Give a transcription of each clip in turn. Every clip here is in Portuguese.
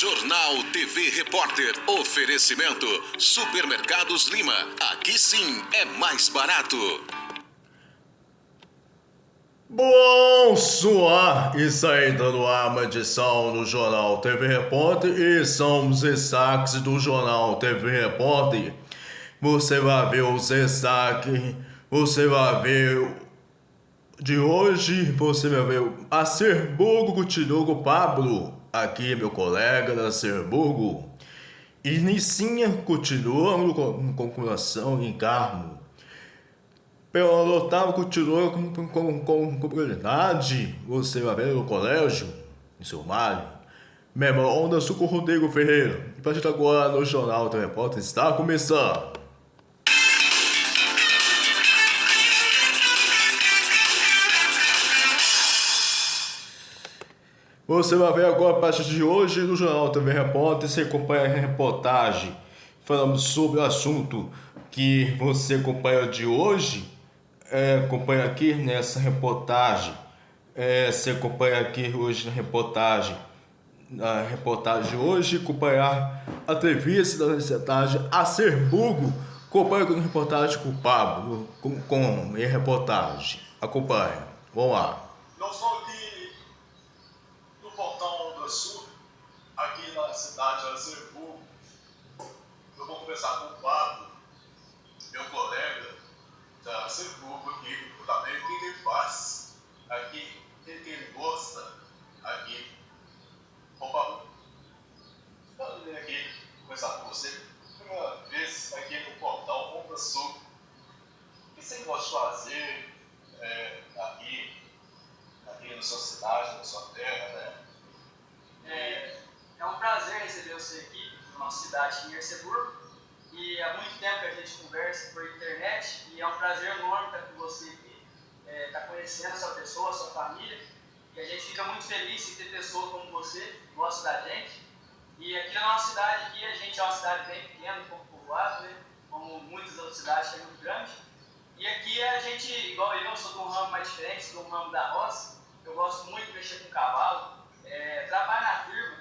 Jornal TV Repórter. Oferecimento Supermercados Lima. Aqui sim é mais barato. Bonsoir! Isso aí, dando ar uma edição do Jornal TV Repórter e são os destaques do Jornal TV Repórter. Você vai ver os destaques, você vai ver de hoje, você vai ver Acerburgo continuou com o Pablo, aqui meu colega da Acerburgo. E Nicinha continuando com coração em Carmo. Pelo Otávio continua com prioridade. Você vai ver no colégio, em seu Mário. Memória da Suco Rodrigo Ferreira. E pra gente agora no Jornal do Repórter está começando. Você vai ver agora a partir de hoje no Jornal TV Repórter. Você acompanha a reportagem falando sobre o assunto que você acompanha de hoje. Acompanha aqui nessa reportagem. Você acompanha aqui hoje na reportagem de hoje, acompanhar a entrevista da reportagem Acerburgo, acompanha com a reportagem com o Pablo, com a reportagem. Acompanha, vamos lá. Eu sou aqui do Portão do Sul, aqui na cidade de Acerburgo. Eu vou conversar com o Pablo, meu colega da Acerburgo aqui, também o que ele faz aqui, o que ele gosta aqui. Bom, Pablo, eu vim aqui conversar com você, primeira vez aqui no Portão do Sul. O que você gosta de fazer aqui na sua cidade, na sua terra, né? É um prazer receber você aqui na nossa cidade de Acerburgo. E há muito tempo que a gente conversa por internet e é um prazer enorme estar com você aqui, estar conhecendo a sua pessoa, a sua família. E a gente fica muito feliz de ter pessoas como você que gostam da gente. E aqui na nossa cidade, aqui, a gente é uma cidade bem pequena, pouco povoada, né? Como muitas outras cidades que é muito grande. E aqui a gente, igual eu sou de um ramo mais diferente, sou de um ramo da roça. Eu gosto muito de mexer com cavalo, trabalho na firma,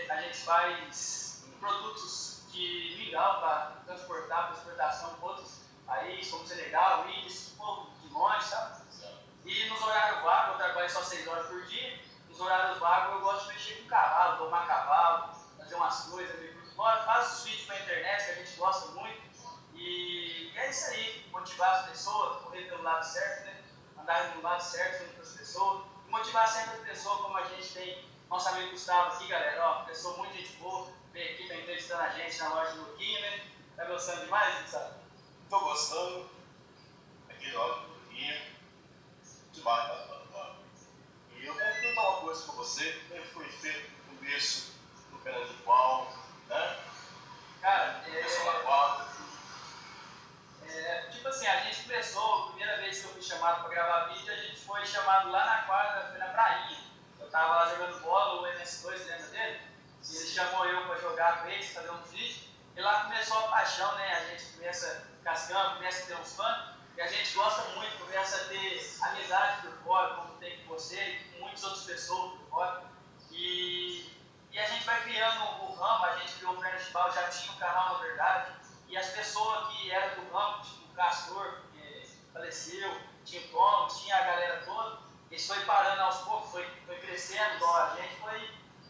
a gente faz produtos de mingau para transportar para exportação para outros países, como Senegal, Índias, povo de longe, sabe? E nos horários vagos, eu trabalho só 6 horas por dia. Nos horários vagos eu gosto de mexer com cavalo, domar cavalo, fazer umas coisas, faço os vídeos para a internet que a gente gosta muito. E é isso aí, motivar as pessoas, correr pelo lado certo, né? Andar do lado certo junto com as pessoas. E motivar sempre as pessoas, como a gente tem nosso amigo Gustavo aqui, galera, ó, pessoa muito gente boa, veio aqui, tá entrevistando a gente na loja do Luquinho, né? Tá gostando demais, Gustavo? Tô gostando aqui na loja do Luquinho. Demais, tá? E eu quero perguntar uma coisa pra você, como foi feito no começo do Pena de Pau, né? Cara, Começou na quadra. Tipo assim, a gente começou, a primeira vez que eu fui chamado para gravar vídeo, a gente foi chamado lá na quadra, foi na prainha. Eu tava lá jogando bola, o MS2, lembra dele? E ele chamou eu para jogar com eles, fazer um vídeo. E lá começou a paixão, né? A gente começa cascando, começa a ter uns fãs. E a gente gosta muito, começa a ter amizade por fora, como tem com você e com muitas outras pessoas por fora. E a gente vai criando o ramo, a gente criou o Pernas de Pau, já tinha um canal na verdade. E as pessoas que eram do ramo, tipo o Castor, que faleceu, tinha o Thomas, tinha a galera toda, eles foi parando aos poucos, foi crescendo, igual a gente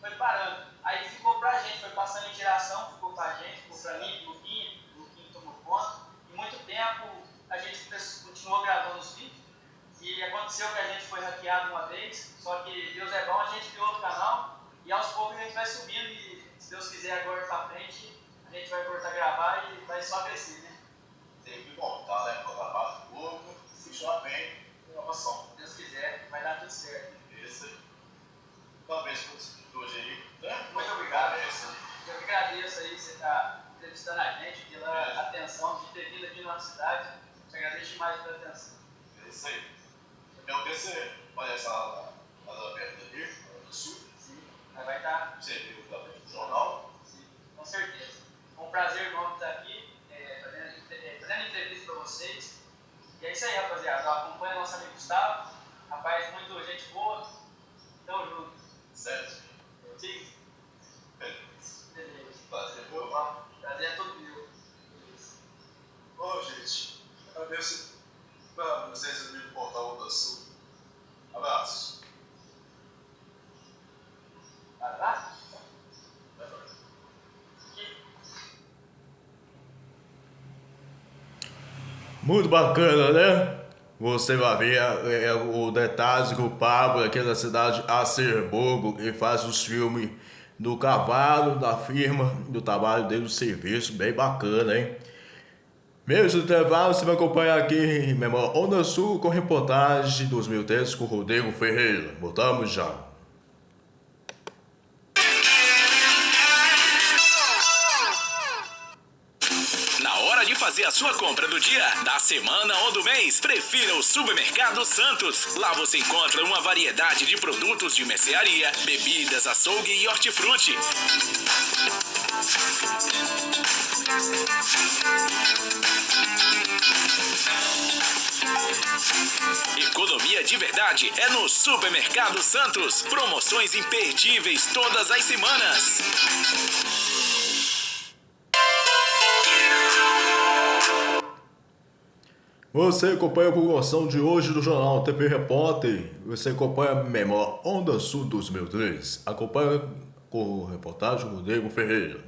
foi parando. Aí ficou pra gente, foi passando em geração, ficou pra gente, ficou pra mim, o Luquinho tomou conta. E muito tempo a gente continuou gravando os vídeos. E aconteceu que a gente foi hackeado uma vez, só que Deus é bom, a gente criou outro canal. E aos poucos a gente vai subindo e, se Deus quiser, agora pra frente, a gente vai voltar a gravar e vai só crescer, né? Tem que voltar, né? Pra gravar de novo, funcionar bem, inovação. Se Deus quiser, vai dar tudo certo. Isso aí. Parabéns por esse hoje aí, né? Muito obrigado. Parabéns. Eu que agradeço aí você estar entrevistando a gente, pela atenção de ter vindo aqui na nossa cidade. Te agradeço demais pela atenção. É isso aí. Eu quero que você conhece a Alberta ali, do Sul. Sim, mas vai estar. Você viu também no jornal. Sim, com certeza. É um prazer enorme estar aqui, fazendo entrevista para vocês. E é isso aí, rapaziada. Acompanha nosso amigo Gustavo. Rapaz, muito gente boa. Tamo junto. Certo. Sim. Muito bacana, né? Você vai ver o detalhe que o Pablo aqui da cidade de Acerbogo, ele faz os filmes do cavalo, da firma, do trabalho dele, do serviço, bem bacana, hein? Mesmo intervalo, você vai acompanhar aqui em Memória Onda Sul com reportagem dos meus textos com o Rodrigo Ferreira. Voltamos já. Na hora de fazer a sua compra do dia, da semana ou do mês, prefira o Supermercado Santos. Lá você encontra uma variedade de produtos de mercearia, bebidas, açougue e hortifruti. Economia de verdade é no Supermercado Santos. Promoções imperdíveis todas as semanas. Você acompanha a programação de hoje do Jornal TV Repórter. Você acompanha a Memória Onda Sul 2003. Acompanha com a reportagem do Rodrigo Ferreira.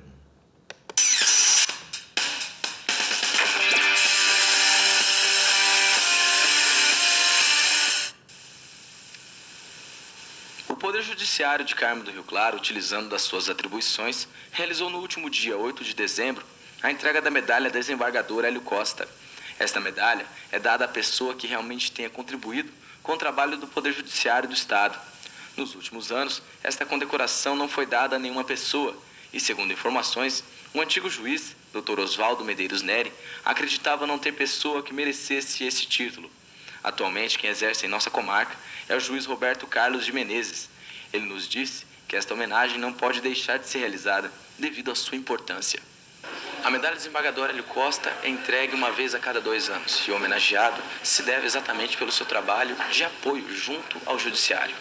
O Poder Judiciário de Carmo do Rio Claro, utilizando das suas atribuições, realizou no último dia 8 de dezembro a entrega da medalha desembargador Hélio Costa. Esta medalha é dada à pessoa que realmente tenha contribuído com o trabalho do Poder Judiciário do Estado. Nos últimos anos, esta condecoração não foi dada a nenhuma pessoa e, segundo informações, o antigo juiz, Dr. Oswaldo Medeiros Neri, acreditava não ter pessoa que merecesse esse título. Atualmente, quem exerce em nossa comarca é o juiz Roberto Carlos de Menezes. Ele nos disse que esta homenagem não pode deixar de ser realizada devido à sua importância. A medalha desembargador Hélio Costa é entregue uma vez a cada 2 anos e o homenageado se deve exatamente pelo seu trabalho de apoio junto ao judiciário.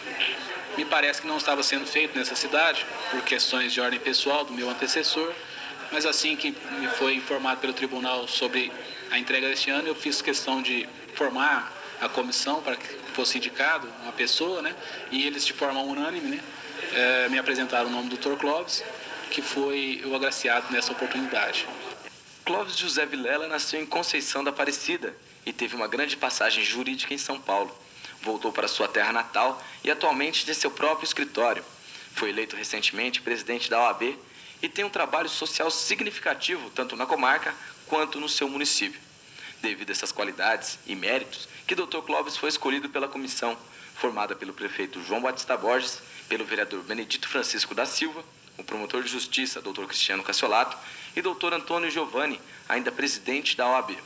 Me parece que não estava sendo feito nessa cidade por questões de ordem pessoal do meu antecessor, mas assim que me foi informado pelo tribunal sobre a entrega deste ano, eu fiz questão de formar a comissão para que fosse indicado uma pessoa, né? E eles de forma unânime, né, me apresentaram o nome do Dr. Clóvis, que foi o agraciado nessa oportunidade. Clóvis José Vilela nasceu em Conceição da Aparecida e teve uma grande passagem jurídica em São Paulo. Voltou para sua terra natal e atualmente tem seu próprio escritório. Foi eleito recentemente presidente da OAB e tem um trabalho social significativo tanto na comarca quanto no seu município. Devido a essas qualidades e méritos, que Dr. Clóvis foi escolhido pela comissão, formada pelo prefeito João Batista Borges, pelo vereador Benedito Francisco da Silva, o promotor de justiça, Dr. Cristiano Cassiolato, e Dr. Antônio Giovanni, ainda presidente da OAB.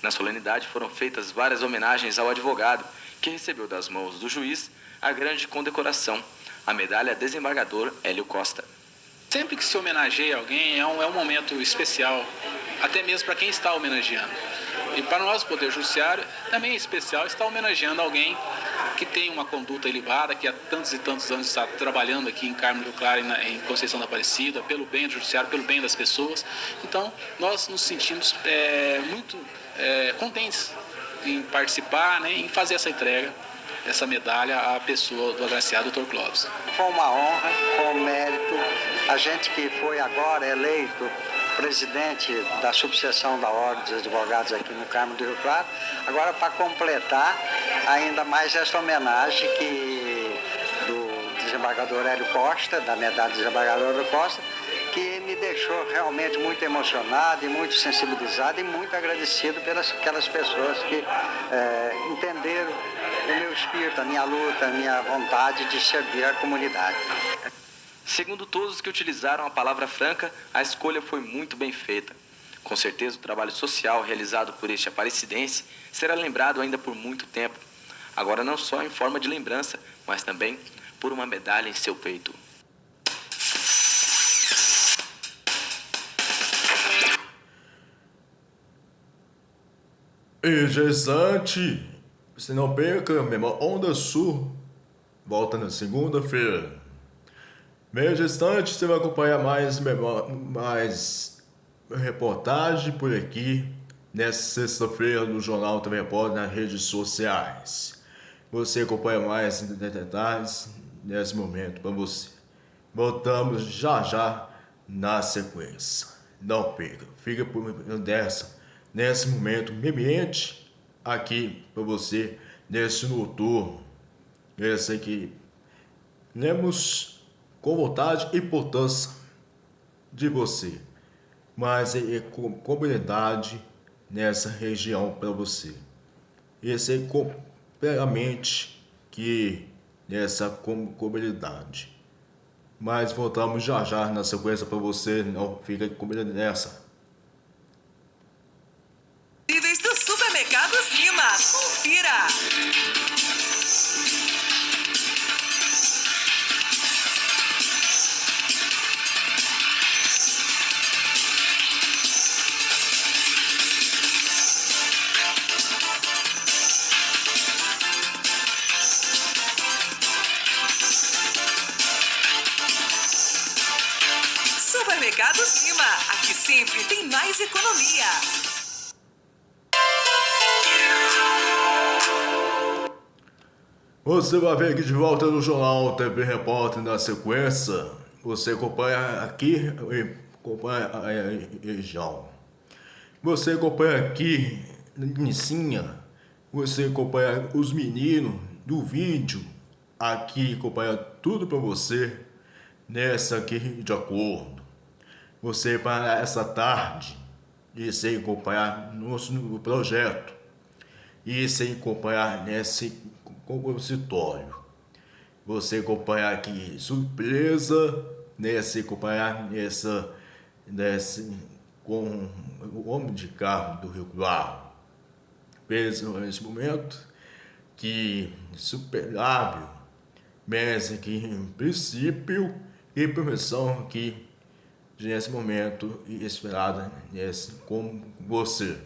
Na solenidade foram feitas várias homenagens ao advogado, que recebeu das mãos do juiz a grande condecoração, a medalha desembargador Hélio Costa. Sempre que se homenageia alguém é um momento especial, até mesmo para quem está homenageando. E para nós, o Poder Judiciário, também é especial estar homenageando alguém que tem uma conduta ilibada, que há tantos e tantos anos está trabalhando aqui em Carmo do Rio Claro, em Conceição da Aparecida, pelo bem do Judiciário, pelo bem das pessoas. Então, nós nos sentimos muito contentes em participar, né, em fazer essa entrega, essa medalha à pessoa do agraciado Dr. Clóvis. Foi uma honra, com mérito. A gente que foi agora eleito presidente da subseção da Ordem dos Advogados aqui no Carmo do Rio Claro, agora para completar ainda mais esta homenagem do desembargador Hélio Costa, da medalha do desembargador Hélio Costa, que me deixou realmente muito emocionado e muito sensibilizado e muito agradecido pelas aquelas pessoas que entenderam o meu espírito, a minha luta, a minha vontade de servir a comunidade. Segundo todos os que utilizaram a palavra franca, a escolha foi muito bem feita. Com certeza o trabalho social realizado por este aparecidense será lembrado ainda por muito tempo. Agora não só em forma de lembrança, mas também por uma medalha em seu peito. E gestante, se não perca, Memória Onda Sul volta na segunda-feira. Meio distante, você vai acompanhar mais reportagem por aqui nessa sexta-feira no Jornal TV Repórter nas redes sociais. Você acompanha mais detalhes nesse momento para você. Voltamos já na sequência. Não perca, fica por dessa nesse momento ambiente aqui para você nesse noturno. Esse aqui lemos com vontade e importância de você, mas é comunidade nessa região para você. Esse é completamente que nessa comunidade. Mas voltamos já já na sequência para você, não fica comigo nessa. Do Supermercados Lima, confira! Supermercados Lima, aqui sempre tem mais economia. Você vai ver aqui de volta no Jornal TV Repórter na sequência. Você acompanha aqui e acompanha a região. Você acompanha aqui Nicinha. Você acompanha os meninos do vídeo. Aqui acompanha tudo para você nessa aqui de acordo. Você para essa tarde e sem acompanhar no projeto e sem acompanhar nesse compositório. Você acompanhar aqui surpresa nesse acompanhar nesse com o homem de carro do Rio Claro. Mesmo nesse momento que superável, mas que em princípio e permissão que nesse momento e esperada nesse como você.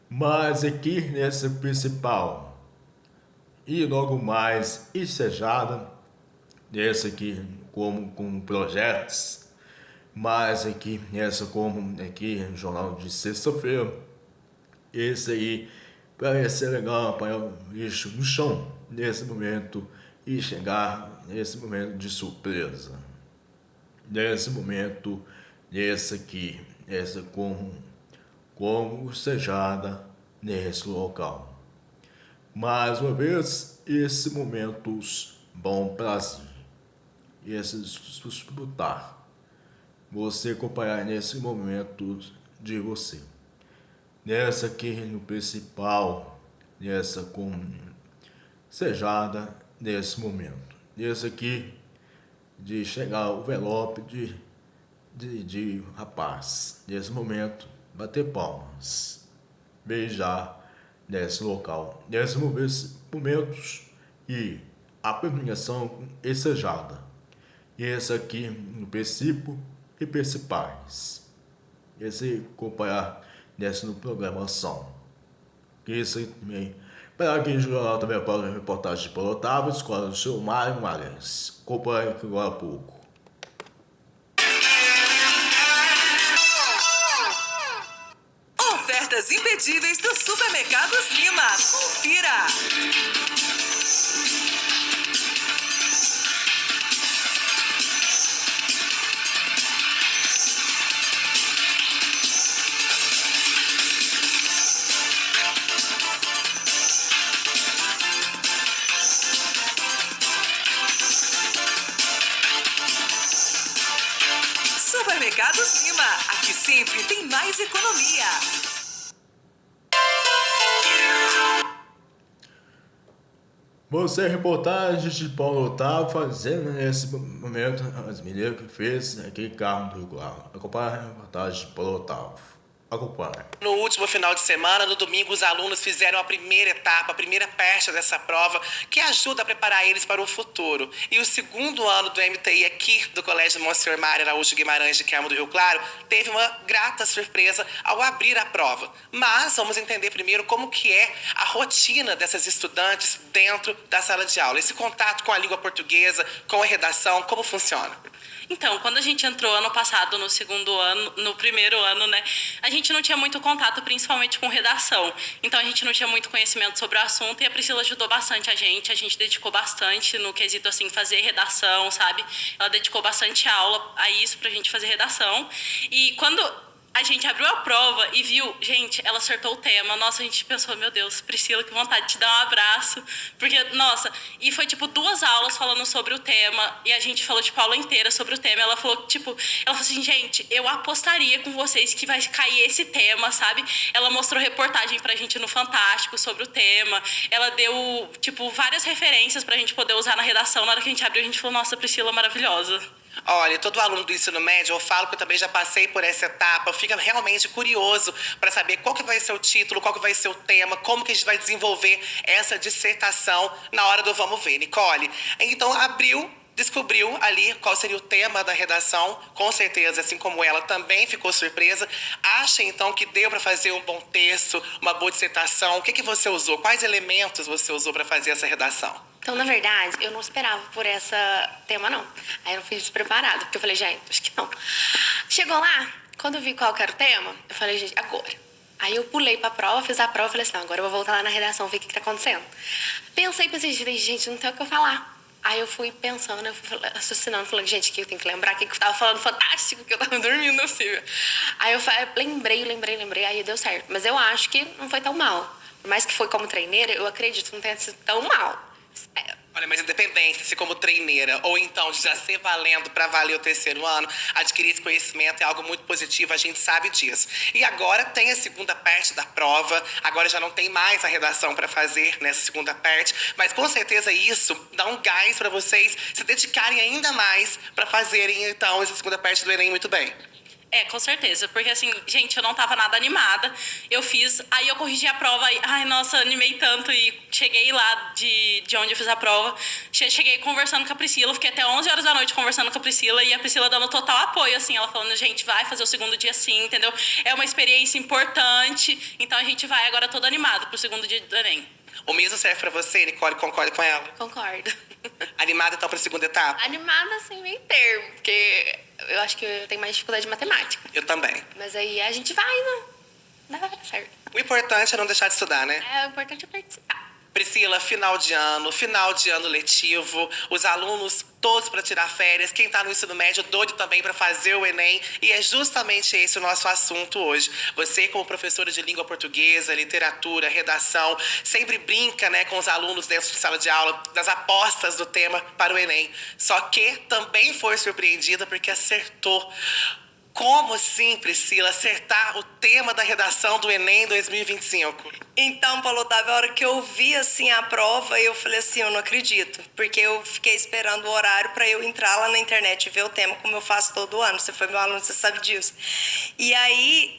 Mas aqui nesse principal e logo mais ensejada nesse aqui como com projetos, mas aqui nessa como aqui no jornal de sexta-feira, esse aí para ser legal para o lixo no chão nesse momento e chegar nesse momento de surpresa. Nesse momento, nesse aqui, essa como sejada nesse local. Mais uma vez, esses momentos bom prazer, esse disputar, você acompanhar nesse momento de você. Nessa aqui no principal, nessa com sejada nesse momento. Nesse aqui de chegar o envelope de rapaz, nesse momento, bater palmas, beijar nesse local, nesses momentos e a premiação ensejada. E esse aqui no princípio e principais. Esse acompanhar nessa no programação. Esse também. Para aqui no jornal também para a reportagem de Paulo Otávio, escola do seu Mário Magalhães. Acompanhe aqui agora há pouco. Ofertas imperdíveis do Supermercados Lima. Confira! Supermercados Lima, aqui sempre tem mais economia. Você, reportagem de Paulo Otávio, fazendo nesse momento as mineiras que fez aqui carro do Rio Claro. Acompanhe a reportagem de Paulo Otávio. Acompanhe. No último final de semana, no domingo, os alunos fizeram a primeira etapa, a primeira pecha dessa prova, que ajuda a preparar eles para o futuro. E o segundo ano do MTI aqui do Colégio Monsenhor Mário Araújo Guimarães de Carmo do Rio Claro teve uma grata surpresa ao abrir a prova. Mas vamos entender primeiro como que é a rotina dessas estudantes dentro da sala de aula. Esse contato com a língua portuguesa, com a redação, como funciona? Então, quando a gente entrou ano passado no segundo ano, no primeiro ano, né, a gente não tinha muito contato, principalmente com redação. Então, a gente não tinha muito conhecimento sobre o assunto e a Priscila ajudou bastante a gente dedicou bastante no quesito, assim, fazer redação, sabe? Ela dedicou bastante aula a isso pra gente fazer redação. E quando a gente abriu a prova e viu, gente, ela acertou o tema. Nossa, a gente pensou, meu Deus, Priscila, que vontade de te dar um abraço. Porque, nossa, e foi tipo 2 aulas falando sobre o tema. E a gente falou, tipo, a aula inteira sobre o tema. Ela falou, tipo, ela falou assim, gente, eu apostaria com vocês que vai cair esse tema, sabe? Ela mostrou reportagem pra gente no Fantástico sobre o tema. Ela deu, tipo, várias referências pra gente poder usar na redação. Na hora que a gente abriu, a gente falou, nossa, Priscila, maravilhosa. Olha, todo aluno do ensino médio, eu falo que eu também já passei por essa etapa, fica realmente curioso para saber qual que vai ser o título, qual que vai ser o tema, como que a gente vai desenvolver essa dissertação na hora do vamos ver. Nicole, então descobriu ali qual seria o tema da redação, com certeza, assim como ela também ficou surpresa. Acha, então, que deu para fazer um bom texto, uma boa dissertação? O que você usou? Quais elementos você usou para fazer essa redação? Então, na verdade, eu não esperava por esse tema, não. Aí eu fiz despreparado, porque eu falei, gente, acho que não. Chegou lá, quando eu vi qual que era o tema, eu falei, gente, agora. Aí eu pulei pra prova, fiz a prova, falei assim, não, agora eu vou voltar lá na redação, ver o que tá acontecendo. Pensei, gente, não tem o que eu falar. Aí eu fui pensando, eu fui raciocinando, falando, gente, que eu tenho que lembrar que eu tava falando fantástico, que eu tava dormindo, não é possível. Aí eu lembrei, aí deu certo. Mas eu acho que não foi tão mal. Por mais que foi como treineira, eu acredito que não tenha sido tão mal. Olha, mas independente se como treineira ou então de já ser valendo para valer o terceiro ano, adquirir esse conhecimento é algo muito positivo, a gente sabe disso. E agora tem a segunda parte da prova, agora já não tem mais a redação para fazer nessa segunda parte, mas com certeza isso dá um gás para vocês se dedicarem ainda mais para fazerem então essa segunda parte do Enem muito bem. Com certeza, porque assim, gente, eu não tava nada animada, eu fiz, aí eu corrigi a prova, ai, nossa, animei tanto e cheguei lá de onde eu fiz a prova, cheguei conversando com a Priscila, fiquei até 11 horas da noite conversando com a Priscila e a Priscila dando total apoio, assim, ela falando, gente, vai fazer o segundo dia sim, entendeu? É uma experiência importante, então a gente vai agora todo animado pro segundo dia do Enem. O mesmo serve pra você, Nicole, concorda com ela? Concordo. Animada então pra segunda etapa? Animada assim, meio termo, porque eu acho que eu tenho mais dificuldade de matemática. Eu também. Mas aí a gente vai, não vai dar certo. O importante é não deixar de estudar, né? O importante é participar. Priscila, final de ano letivo, os alunos todos para tirar férias, quem está no ensino médio doido também para fazer o Enem, e é justamente esse o nosso assunto hoje. Você, como professora de língua portuguesa, literatura, redação, sempre brinca, né, com os alunos dentro de sala de aula das apostas do tema para o Enem, só que também foi surpreendida porque acertou. Como assim, Priscila, acertar o tema da redação do Enem 2025? Então, Paulo Otávio, a hora que eu vi assim a prova, eu falei assim, eu não acredito. Porque eu fiquei esperando o horário para eu entrar lá na internet e ver o tema, como eu faço todo ano. Você foi meu aluno, você sabe disso. E aí,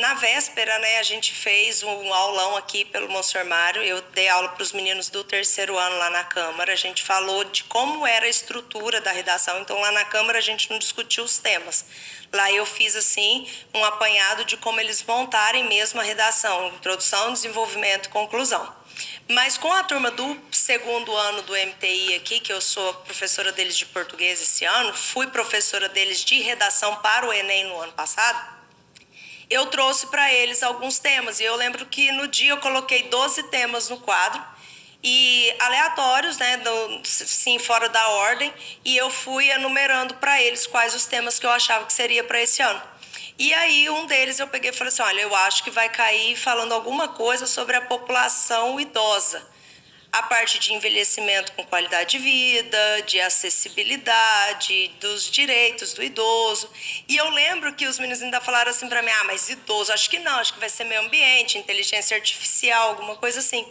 na véspera, né, a gente fez um aulão aqui pelo Monsenhor Mário. Eu dei aula para os meninos do terceiro ano lá na Câmara. A gente falou de como era a estrutura da redação. Então, lá na Câmara, a gente não discutiu os temas. Lá eu fiz, assim, um apanhado de como eles montarem mesmo a redação. Introdução, desenvolvimento e conclusão. Mas com a turma do segundo ano do MTI aqui, que eu sou professora deles de português esse ano, fui professora deles de redação para o Enem no ano passado, eu trouxe para eles alguns temas. E eu lembro que no dia eu coloquei 12 temas no quadro, e aleatórios, né, sim, fora da ordem, e eu fui enumerando para eles quais os temas que eu achava que seria para esse ano. E aí um deles eu peguei e falei assim, olha, eu acho que vai cair falando alguma coisa sobre a população idosa. A parte de envelhecimento com qualidade de vida, de acessibilidade, dos direitos do idoso. E eu lembro que os meninos ainda falaram assim para mim, mas idoso, acho que não, acho que vai ser meio ambiente, inteligência artificial, alguma coisa assim.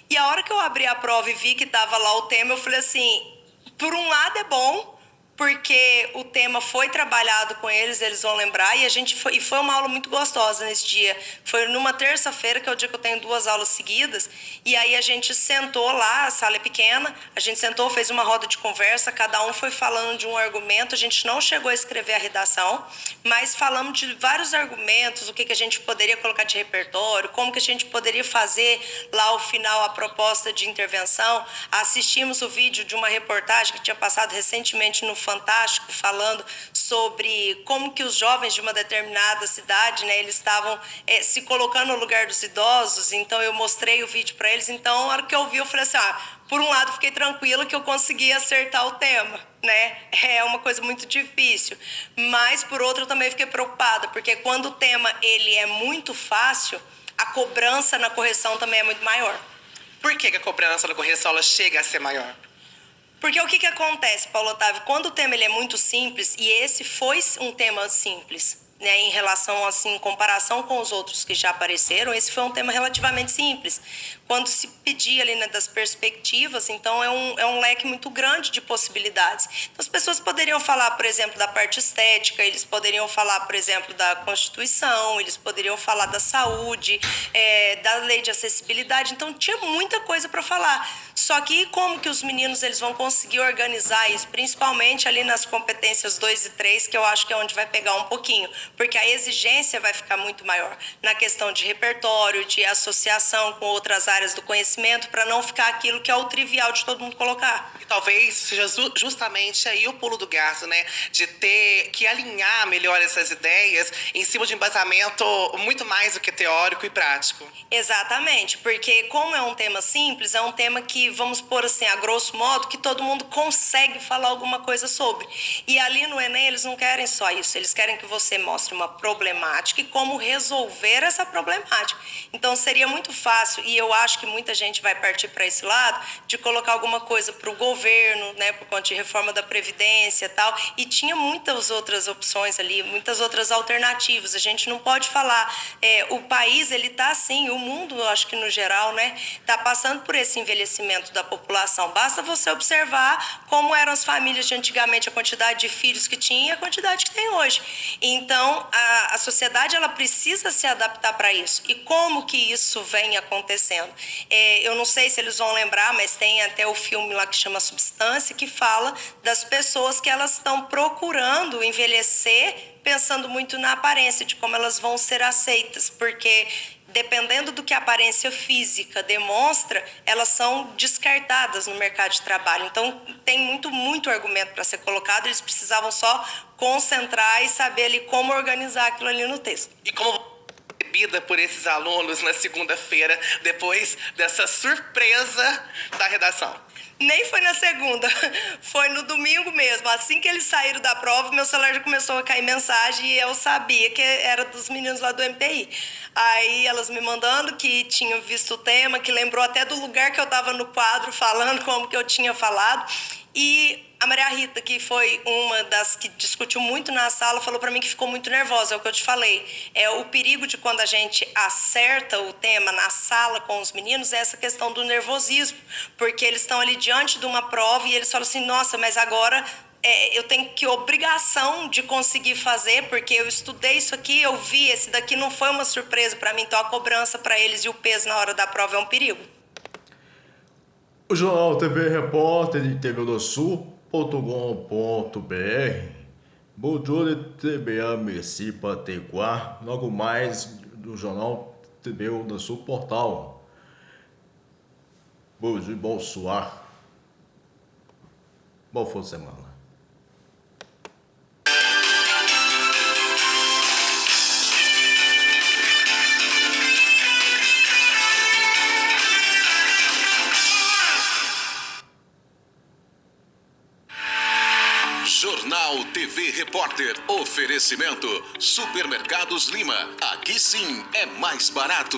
E a hora que eu abri a prova e vi que estava lá o tema, eu falei assim, por um lado é bom, porque o tema foi trabalhado com eles, eles vão lembrar, e foi uma aula muito gostosa nesse dia. Foi numa terça-feira, que é o dia que eu tenho 2 aulas seguidas, e aí a gente sentou lá, a sala é pequena, a gente sentou, fez uma roda de conversa, cada um foi falando de um argumento, a gente não chegou a escrever a redação, mas falamos de vários argumentos, o que a gente poderia colocar de repertório, como que a gente poderia fazer lá ao final a proposta de intervenção. Assistimos o vídeo de uma reportagem que tinha passado recentemente no Fantástico falando sobre como que os jovens de uma determinada cidade, né, eles estavam se colocando no lugar dos idosos. Então eu mostrei o vídeo para eles. Então, na hora que eu vi, eu falei assim, por um lado fiquei tranquila que eu consegui acertar o tema, né? É uma coisa muito difícil. Mas por outro eu também fiquei preocupada, porque quando o tema ele é muito fácil, a cobrança na correção também é muito maior. Por que a cobrança na correção ela chega a ser maior? Porque o que acontece, Paulo Otávio? Quando o tema ele é muito simples, e esse foi um tema simples, né, em relação, assim, em comparação com os outros que já apareceram, esse foi um tema relativamente simples. Quando se pedia ali, né, das perspectivas, então é um leque muito grande de possibilidades. Então, as pessoas poderiam falar, por exemplo, da parte estética, eles poderiam falar, por exemplo, da Constituição, eles poderiam falar da saúde, da lei de acessibilidade, então tinha muita coisa para falar. Só que como que os meninos eles vão conseguir organizar isso, principalmente ali nas competências 2 e 3, que eu acho que é onde vai pegar um pouquinho, porque a exigência vai ficar muito maior na questão de repertório, de associação com outras áreas do conhecimento, para não ficar aquilo que é o trivial de todo mundo colocar. E talvez seja justamente aí o pulo do gato, né? De ter que alinhar melhor essas ideias em cima de um embasamento muito mais do que teórico e prático. Exatamente, porque como é um tema simples, é um tema que, vamos pôr assim, a grosso modo, que todo mundo consegue falar alguma coisa sobre. E ali no Enem eles não querem só isso, eles querem que você mostre uma problemática e como resolver essa problemática. Então seria muito fácil, e eu acho que muita gente vai partir para esse lado, de colocar alguma coisa para o governo, né, por conta de reforma da Previdência e tal, e tinha muitas outras opções ali, muitas outras alternativas. A gente não pode falar, o país, ele está assim, o mundo, eu acho que no geral, né, está passando por esse envelhecimento da população. Basta você observar como eram as famílias de antigamente, a quantidade de filhos que tinha e a quantidade que tem hoje. Então, a sociedade, ela precisa se adaptar para isso. E como que isso vem acontecendo? Eu não sei se eles vão lembrar, mas tem até o filme lá que chama Substância, que fala das pessoas que elas estão procurando envelhecer, pensando muito na aparência, de como elas vão ser aceitas, porque dependendo do que a aparência física demonstra, elas são descartadas no mercado de trabalho. Então, tem muito argumento para ser colocado, eles precisavam só concentrar e saber ali como organizar aquilo ali no texto. E como recebida por esses alunos na segunda-feira, depois dessa surpresa da redação? Nem foi na segunda, foi no domingo mesmo. Assim que eles saíram da prova, meu celular já começou a cair mensagem e eu sabia que era dos meninos lá do MTI. Aí elas me mandando que tinham visto o tema, que lembrou até do lugar que eu estava no quadro falando, como que eu tinha falado. E a Maria Rita, que foi uma das que discutiu muito na sala, falou para mim que ficou muito nervosa, é o que eu te falei. O perigo de quando a gente acerta o tema na sala com os meninos é essa questão do nervosismo, porque eles estão ali diante de uma prova e eles falam assim, nossa, mas agora eu tenho que obrigação de conseguir fazer, porque eu estudei isso aqui, eu vi, esse daqui não foi uma surpresa para mim, então a cobrança para eles e o peso na hora da prova é um perigo. O Jornal TV Repórter de tvdosul.com.br Bojore TBA Messi Patequá, logo mais do Jornal TV do Sul Portal. Bojo Bolsuar. Boa fim de semana. Jornal TV Repórter. Oferecimento Supermercados Lima. Aqui sim é mais barato.